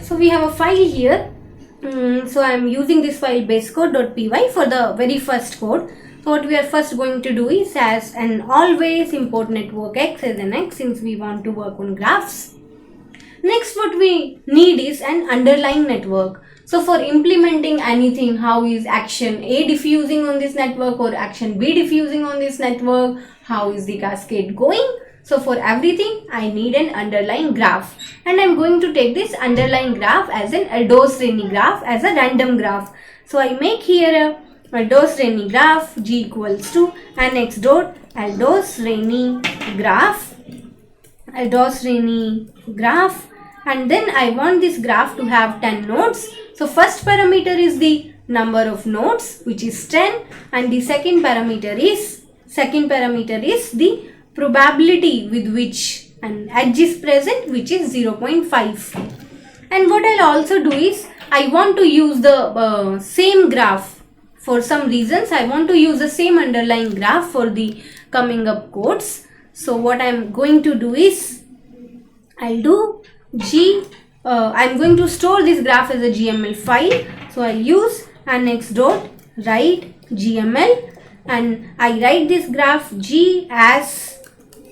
So we have a file here. So I am using this file basecode.py for the very first code. So what we are first going to do is, as an always import network X as an X, since we want to work on graphs. Next, what we need is an underlying network. So for implementing anything, how is action A diffusing on this network or action B diffusing on this network? How is the cascade going? So for everything, I need an underlying graph. And I'm going to take this underlying graph as an Aldo-Sreni graph, as a random graph. So I make here a Aldo-Sreni graph, G equals to nx dot Aldo-Sreni graph. Aldo-Sreni graph. And then I want this graph to have 10 nodes. So first parameter is the number of nodes, which is 10, and the second parameter is the probability with which an edge is present, which is 0.5. And what I'll also do is, I want to use the same graph. For some reasons, I want to use the same underlying graph for the coming up codes. So what I'm going to do is, I'll do I'm going to store this graph as a GML file. So I use nx.write GML, and I write this graph G as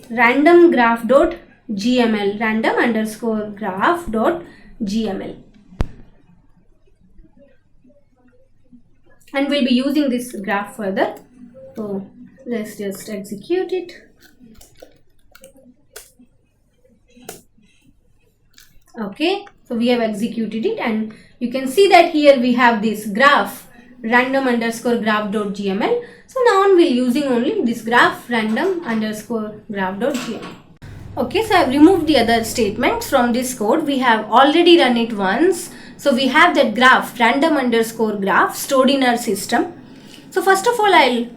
random graph.gml, random underscore graph.gml. And we'll be using this graph further. So let's just execute it. Okay, so we have executed it, and you can see that here we have this graph random underscore graph.gml. So now on we'll using only this graph random underscore graph.gml. Okay, so I've removed the other statements from this code. We have already run it once. So we have that graph random underscore graph stored in our system. So first of all, I'll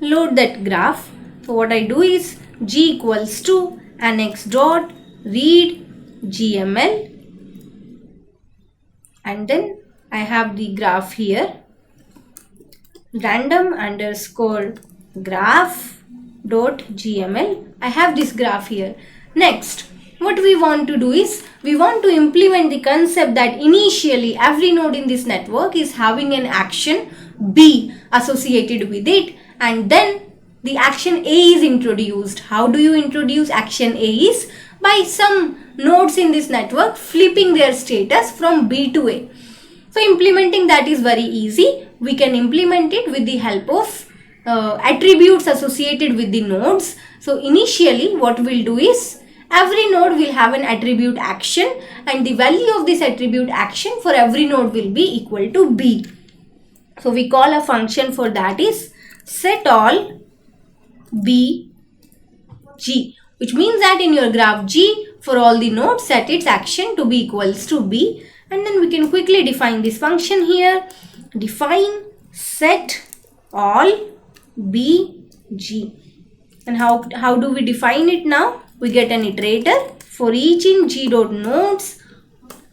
load that graph. So what I do is G equals to nx dot read GML, and then I have the graph here random underscore graph dot gml. I have this graph here. Next, what we want to do is, we want to implement the concept that initially every node in this network is having an action B associated with it, and then the action A is introduced. How do you introduce action A? Is by some nodes in this network flipping their status from B to A. So implementing that is very easy. We can implement it with the help of attributes associated with the nodes. So initially what we'll do is, every node will have an attribute action, and the value of this attribute action for every node will be equal to B. So we call a function for that is set all B G, which means that in your graph G, for all the nodes, set its action to be equals to B. And then we can quickly define this function here. Define set all B G. And how do we define it now? We get an iterator for each in G dot nodes.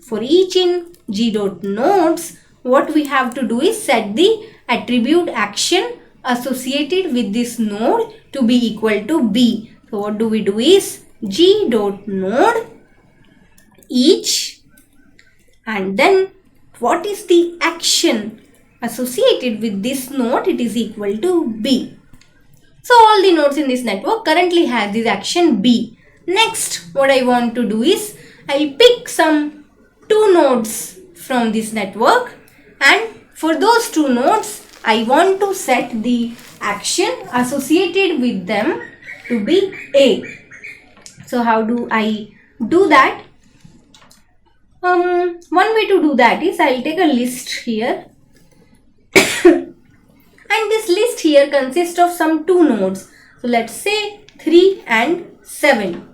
For each in G dot nodes, what we have to do is set the attribute action associated with this node to be equal to B. So what do we do is G dot node each, and then what is the action associated with this node? It is equal to B. So all the nodes in this network currently has this action B. Next, what I want to do is, I'll pick some 2 nodes from this network, and for those 2 nodes, I want to set the action associated with them to be A. So how do I do that? One way to do that is, I'll take a list here and this list here consists of some 2 nodes. So let's say 3 and 7.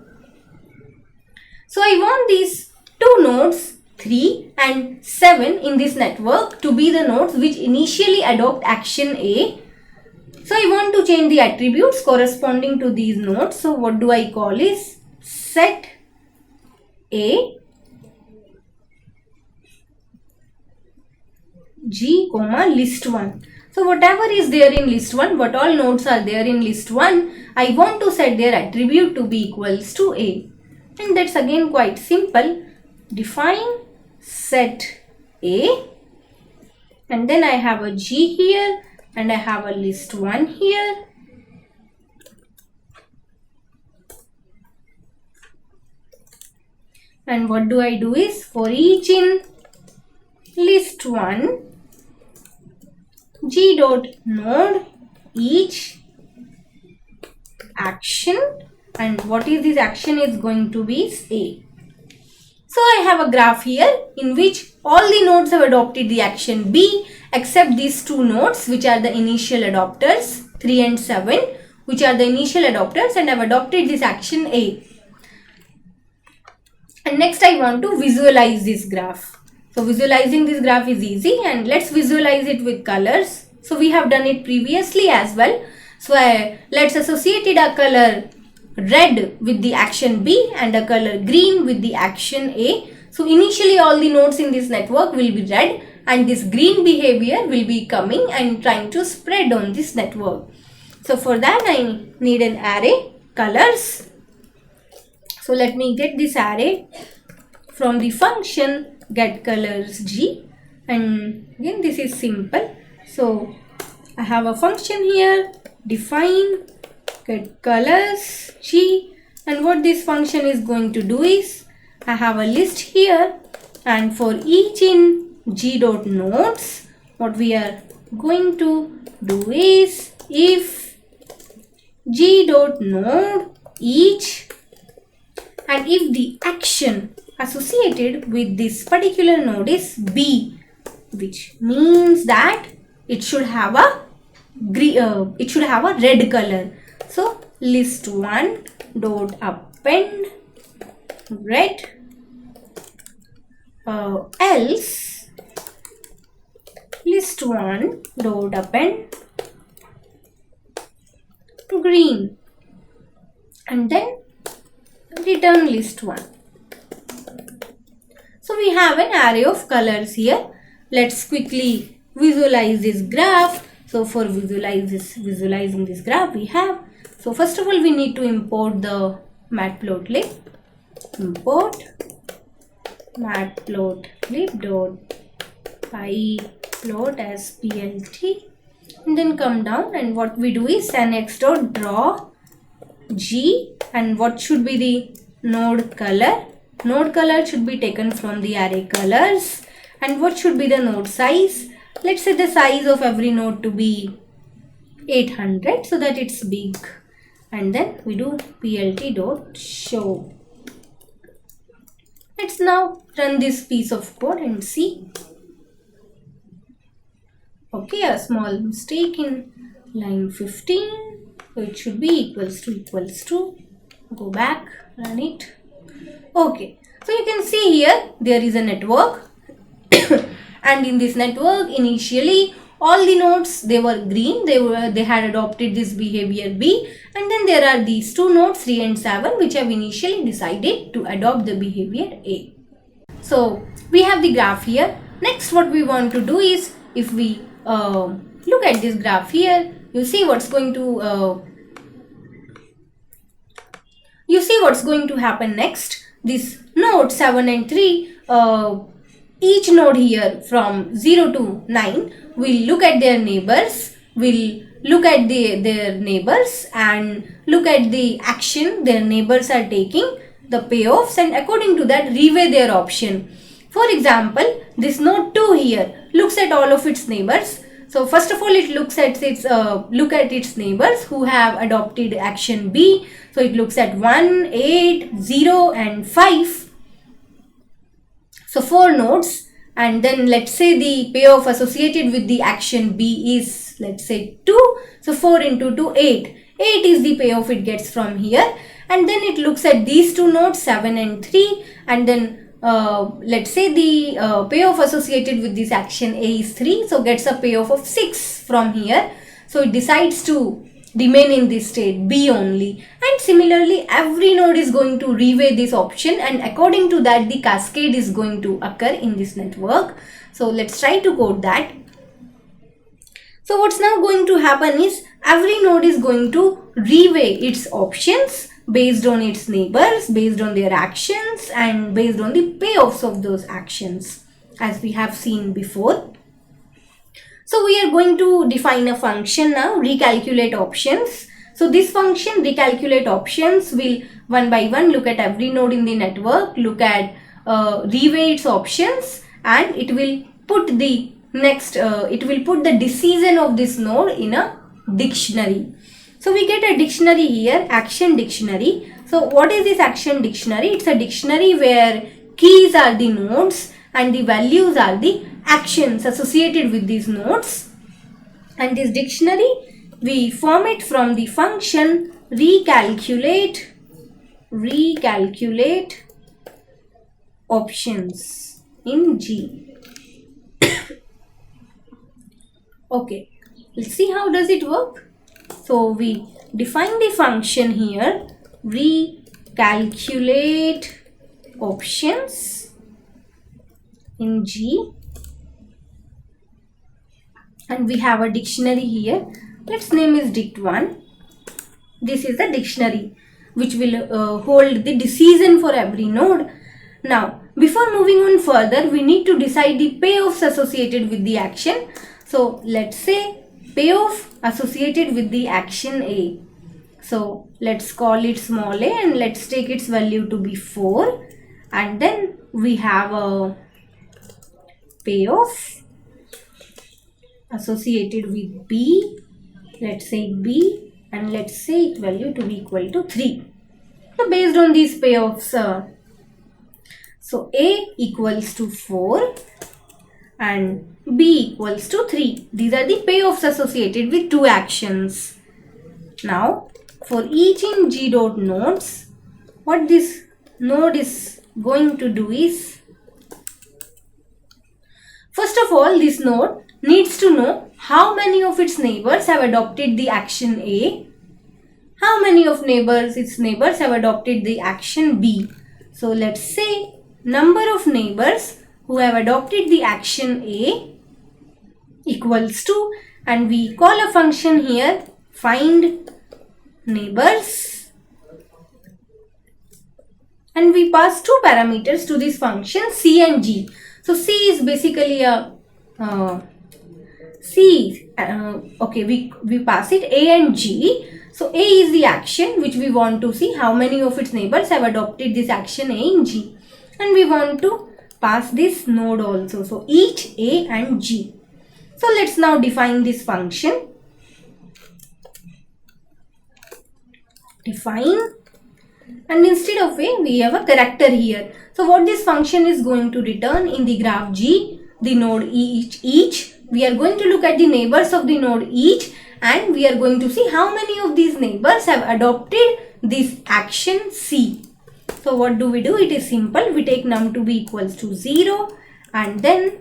So I want these 2 nodes 3 and 7 in this network to be the nodes which initially adopt action A. So I want to change the attributes corresponding to these nodes. So what do I call is set A G comma list 1. So whatever is there in list 1, what all nodes are there in list 1, I want to set their attribute to be equals to A. And that's again quite simple. Define set A, and then I have a G here and I have a list 1 here. And what do I do is, for each in list 1, G dot node each action, and what is this action is going to be is A. So I have a graph here in which all the nodes have adopted the action B except these 2 nodes which are the initial adopters, 3 and 7, which are the initial adopters, and have adopted this action A. And next I want to visualize this graph. So visualizing this graph is easy, and let's visualize it with colors. So we have done it previously as well. So let's associate a color red with the action B and a color green with the action A. So initially all the nodes in this network will be red, and this green behavior will be coming and trying to spread on this network. So for that I need an array colors. So let me get this array from the function getColorsG, and again this is simple. So I have a function here, define getColorsG, and what this function is going to do is, I have a list here, and for each in G dot nodes, what we are going to do is, if G dot node each, and if the action associated with this particular node is B, which means that it should have a red color. So list 1 dot append red, else list 1 dot append green, and then return list 1. So we have an array of colors here. Let's quickly visualize this graph. So for visualizing this graph we have, so first of all we need to import the matplotlib. Import matplotlib.pyplot as plt, and then come down, and what we do is nx.draw G, and what should be the node color? Node color should be taken from the array colors. And what should be the node size? Let's say the size of every node to be 800 so that it's big. And then we do plt.show. Let's now run this piece of code and see. Okay, a small mistake in line 15. So it should be equals to, go back, run it. Okay, so you can see here there is a network and in this network initially all the nodes, they were green, they had adopted this behavior B, and then there are these 2 nodes 3 and 7 which have initially decided to adopt the behavior A. So we have the graph here. Next what we want to do is, if we look at this graph here, you see what's going to happen next. This node 7 and 3, each node here from 0 to 9 will look at their neighbors, will look at their neighbors and look at the action their neighbors are taking, the payoffs, and according to that reweigh their option. For example, this node 2 here looks at all of its neighbors. So first of all it looks at its neighbors who have adopted action B. So it looks at 1, 8, 0 and 5. So 4 nodes, and then let's say the payoff associated with the action B is, let's say 2. So 4 into 2, 8. 8 is the payoff it gets from here, and then it looks at these 2 nodes 7 and 3, and then let's say the payoff associated with this action A is 3, so gets a payoff of 6 from here. So it decides to remain in this state B only, and similarly every node is going to reweigh this option, and according to that the cascade is going to occur in this network. So let's try to code that. So what's now going to happen is, every node is going to reweigh its options based on its neighbors, based on their actions, and based on the payoffs of those actions, as we have seen before. So we are going to define a function now, recalculate options. So this function, recalculate options, will one by one look at every node in the network, look at reweigh its options, and it will put the decision of this node in a dictionary. So we get a dictionary here, action dictionary. So what is this action dictionary? It's a dictionary where keys are the nodes and the values are the actions associated with these nodes. And this dictionary, we form it from the function recalculate options in G. Okay, let's see how does it work. So we define the function here, recalculate options in G, and we have a dictionary here. Let's name is dict1. This is the dictionary which will hold the decision for every node. Now, before moving on further, we need to decide the payoffs associated with the action. So let's say payoff associated with the action A. So let's call it small a and let's take its value to be 4. And then we have a payoff associated with B. Let's say B, and let's say its value to be equal to 3. So based on these payoffs, so A equals to 4 and B equals to 3. These are the payoffs associated with two actions. Now, for each in G dot nodes, what this node is going to do is, first of all, this node needs to know how many of its neighbors have adopted the action A, how many of its neighbors have adopted the action B. So let's say number of neighbors who have adopted the action A equals to, and we call a function here, find neighbors, and we pass two parameters to this function, C and G. So C is basically a we pass it A and G. So A is the action which we want to see how many of its neighbors have adopted this action A in G, and we want to pass this node also, so each A and G. So let's now define this function. Define, and instead of A we have a character here. So what this function is going to return in the graph G, the node each, we are going to look at the neighbors of the node each, and we are going to see how many of these neighbors have adopted this action C. So what do? It is simple. We take num to be equals to 0, and then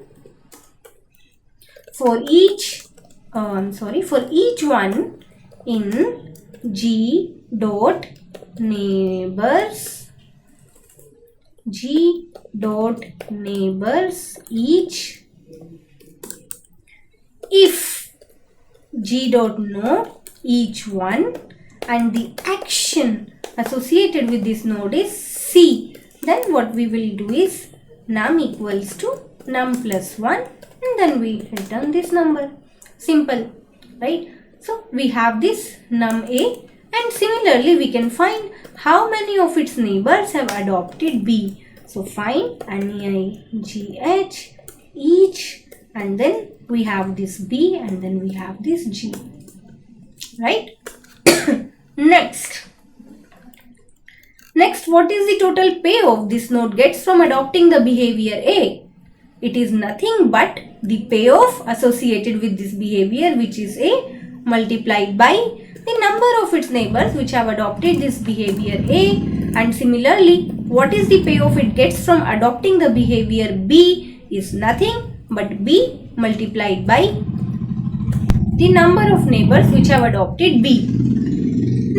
for each one in G dot neighbors each, if G dot node each one and the action associated with this node is C, then what we will do is num equals to num plus 1, and then we return this number. Simple, right? So we have this num A, and similarly we can find how many of its neighbors have adopted B. So find NEIGH each, and then we have this B, and then we have this G, right? Next, what is the total payoff this node gets from adopting the behavior A? It is nothing but the payoff associated with this behavior, which is A, multiplied by the number of its neighbors which have adopted this behavior A. And similarly, what is the payoff it gets from adopting the behavior B is nothing but B multiplied by the number of neighbors which have adopted B.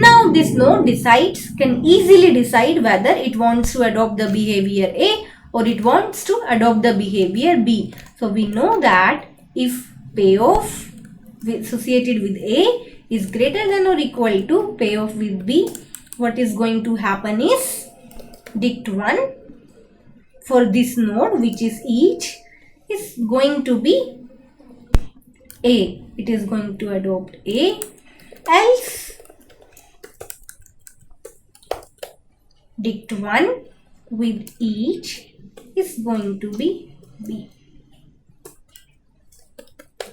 Now this node can easily decide whether it wants to adopt the behavior A or it wants to adopt the behavior B. So we know that if payoff associated with A is greater than or equal to payoff with B, what is going to happen is dict1 for this node, which is each, is going to be A. It is going to adopt A, else dict1 with each is going to be B.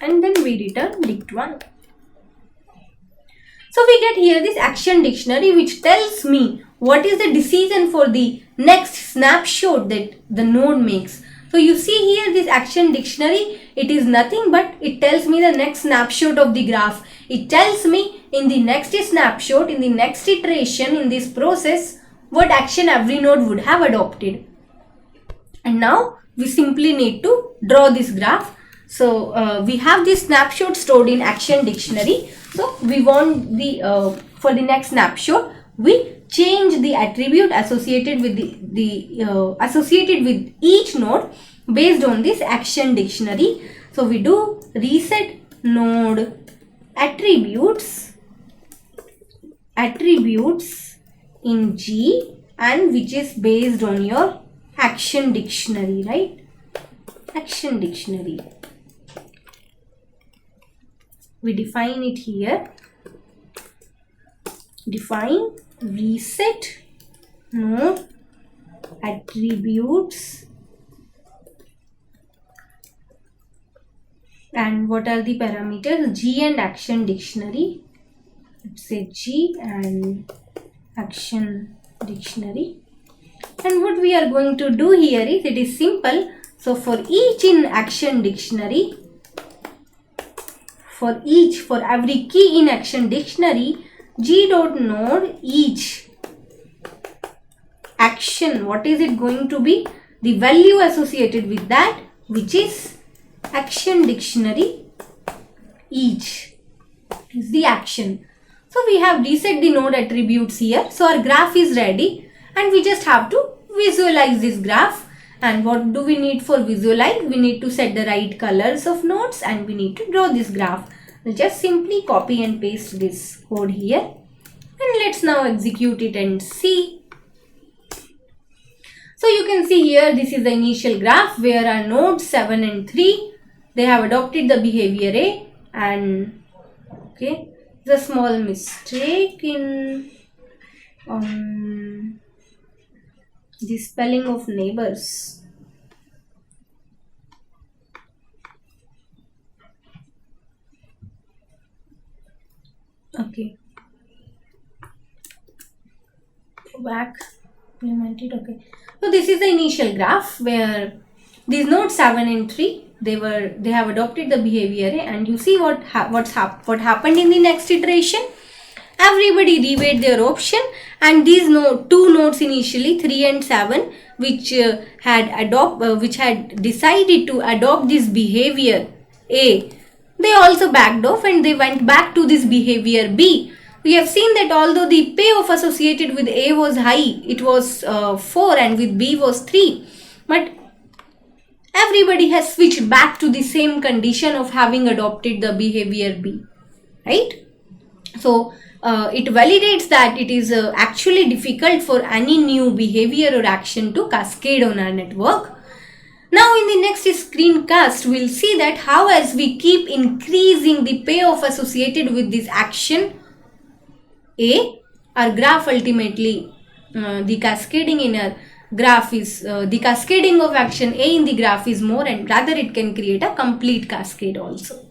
And then we return dict1. So we get here this action dictionary which tells me what is the decision for the next snapshot that the node makes. So you see here this action dictionary, it is nothing but it tells me the next snapshot of the graph. It tells me in the next snapshot, in the next iteration in this process, what action every node would have adopted. And now we simply need to draw this graph. So we have this snapshot stored in action dictionary. So we want the for the next snapshot, we change the attribute associated with associated with each node based on this action dictionary. So we do reset node attributes in G, and which is based on your action dictionary, right? Action dictionary. We define it here. Define reset node attributes, and what are the parameters? G and action dictionary. Let's say G and action dictionary. And what we are going to do here is, it is simple. So for each in action dictionary, for every key in action dictionary, G dot node each action, what is it going to be? The value associated with that, which is action dictionary each is the action. So we have reset the node attributes here. So our graph is ready and we just have to visualize this graph. And what do we need for visualize? We need to set the right colors of nodes and we need to draw this graph. We'll just simply copy and paste this code here. And let's now execute it and see. So you can see here, this is the initial graph where our nodes 7 and 3, they have adopted the behavior A, and okay, the small mistake in the spelling of neighbors. Okay, go back, implement it. Okay, so this is the initial graph where these nodes 7 and 3, they have adopted the behavior A, and you see what happened in the next iteration. Everybody reweighed their option, and these two nodes initially 3 and 7, which had decided to adopt this behavior A, they also backed off and they went back to this behavior B. We have seen that although the payoff associated with A was high, it was 4, and with B was 3, but everybody has switched back to the same condition of having adopted the behavior B, right? So it validates that it is actually difficult for any new behavior or action to cascade on our network. Now in the next screencast, we'll see that how, as we keep increasing the payoff associated with this action A, our graph ultimately, the cascading in our graph is, the cascading of action A in the graph is more, and rather it can create a complete cascade also.